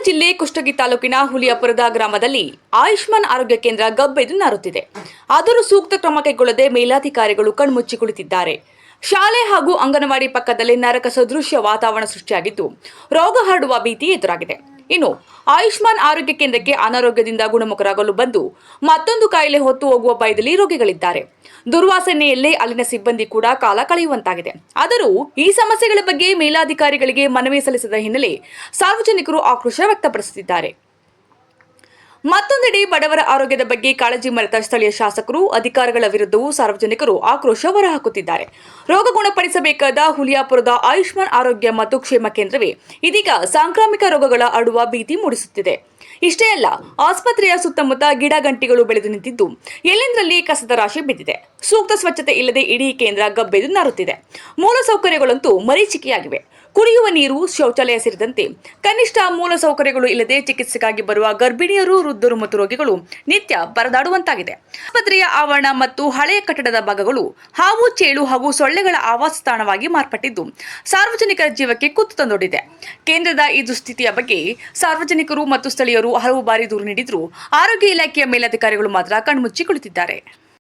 ಜಿಲ್ಲೆ ಕುಷ್ಟಗಿ ತಾಲೂಕಿನ ಹುಲಿಯಾಪುರದ ಗ್ರಾಮದಲ್ಲಿ ಆಯುಷ್ಮಾನ್ ಆರೋಗ್ಯ ಕೇಂದ್ರ ಗಬ್ಬೆದ್ದು ನಾರುತ್ತಿದೆ. ಆದರೂ ಸೂಕ್ತ ಕ್ರಮ ಕೈಗೊಳ್ಳದೆ ಮೇಲಾಧಿಕಾರಿಗಳು ಕಣ್ಮುಚ್ಚಿ ಕುಳಿತಿದ್ದಾರೆ. ಶಾಲೆ ಹಾಗೂ ಅಂಗನವಾಡಿ ಪಕ್ಕದಲ್ಲಿ ನರಕ ಸದೃಶ್ಯ ವಾತಾವರಣ ಸೃಷ್ಟಿಯಾಗಿದ್ದು ರೋಗ ಹರಡುವ ಭೀತಿ ಎದುರಾಗಿದೆ. ಇನ್ನು ಆಯುಷ್ಮಾನ್ ಆರೋಗ್ಯ ಕೇಂದ್ರಕ್ಕೆ ಅನಾರೋಗ್ಯದಿಂದ ಗುಣಮುಖರಾಗಲು ಬಂದು ಮತ್ತೊಂದು ಕಾಯಿಲೆ ಹೊತ್ತು ಹೋಗುವ ಭಯದಲ್ಲಿ ರೋಗಿಗಳಿದ್ದಾರೆ. ದುರ್ವಾಸನೆಯಲ್ಲೇ ಅಲ್ಲಿನ ಸಿಬ್ಬಂದಿ ಕೂಡ ಕಾಲ ಕಳೆಯುವಂತಾಗಿದೆ. ಆದರೂ ಈ ಸಮಸ್ಯೆಗಳ ಬಗ್ಗೆ ಮೇಲಾಧಿಕಾರಿಗಳಿಗೆ ಮನವಿ ಸಲ್ಲಿಸದ ಹಿನ್ನೆಲೆ ಸಾರ್ವಜನಿಕರು ಆಕ್ರೋಶ ವ್ಯಕ್ತಪಡಿಸುತ್ತಿದ್ದಾರೆ. ಮತ್ತೊಂದೆಡೆ ಬಡವರ ಆರೋಗ್ಯದ ಬಗ್ಗೆ ಕಾಳಜಿ ಮರೆತ ಸ್ಥಳೀಯ ಶಾಸಕರು, ಅಧಿಕಾರಿಗಳ ವಿರುದ್ಧವೂ ಸಾರ್ವಜನಿಕರು ಆಕ್ರೋಶ ಹೊರಹಾಕುತ್ತಿದ್ದಾರೆ. ರೋಗ ಗುಣಪಡಿಸಬೇಕಾದ ಹುಲಿಯಾಪುರದ ಆಯುಷ್ಮಾನ್ ಆರೋಗ್ಯ ಮತ್ತು ಕ್ಷೇಮ ಕೇಂದ್ರವೇ ಇದೀಗ ಸಾಂಕ್ರಾಮಿಕ ರೋಗಗಳ ಹರಡುವ ಭೀತಿ ಮೂಡಿಸುತ್ತಿದೆ. ಇಷ್ಟೇ ಅಲ್ಲ, ಆಸ್ಪತ್ರೆಯ ಸುತ್ತಮುತ್ತ ಗಿಡ ಗಂಟಿಗಳು ಬೆಳೆದು ನಿಂತಿದ್ದು ಎಲ್ಲೆಂದರಲ್ಲಿ ಕಸದ ರಾಶಿ ಬಿದ್ದಿದೆ. ಸೂಕ್ತ ಸ್ವಚ್ಛತೆ ಇಲ್ಲದೆ ಇಡೀ ಕೇಂದ್ರ ಗಬ್ಬೆದು ನಾರುತ್ತಿದೆ. ಮೂಲಸೌಕರ್ಯಗಳಂತೂ ಮರೀಚಿಕೆಯಾಗಿವೆ. ಕುಡಿಯುವ ನೀರು, ಶೌಚಾಲಯ ಸೇರಿದಂತೆ ಕನಿಷ್ಠ ಮೂಲ ಸೌಕರ್ಯಗಳು ಇಲ್ಲದೆ ಚಿಕಿತ್ಸೆಗಾಗಿ ಬರುವ ಗರ್ಭಿಣಿಯರು, ವೃದ್ಧರು ಮತ್ತು ರೋಗಿಗಳು ನಿತ್ಯ ಪರದಾಡುವಂತಾಗಿದೆ. ಆಸ್ಪತ್ರೆಯ ಆವರಣ ಮತ್ತು ಹಳೆಯ ಕಟ್ಟಡದ ಭಾಗಗಳು ಹಾವು, ಚೇಳು ಹಾಗೂ ಸೊಳ್ಳೆಗಳ ಆವಾಸ ತಾಣವಾಗಿ ಮಾರ್ಪಟ್ಟಿದ್ದು ಸಾರ್ವಜನಿಕರ ಜೀವಕ್ಕೆ ಕುತ್ತು ತಂದೊಡ್ಡಿದೆ. ಕೇಂದ್ರದ ಈ ದುಸ್ಥಿತಿಯ ಬಗ್ಗೆ ಸಾರ್ವಜನಿಕರು ಮತ್ತು ಸ್ಥಳೀಯರು ಹಲವು ಬಾರಿ ದೂರು ನೀಡಿದರೂ ಆರೋಗ್ಯ ಇಲಾಖೆಯ ಮೇಲಧಿಕಾರಿಗಳು ಮಾತ್ರ ಕಣ್ಮುಚ್ಚಿ ಕುಳಿತಿದ್ದಾರೆ.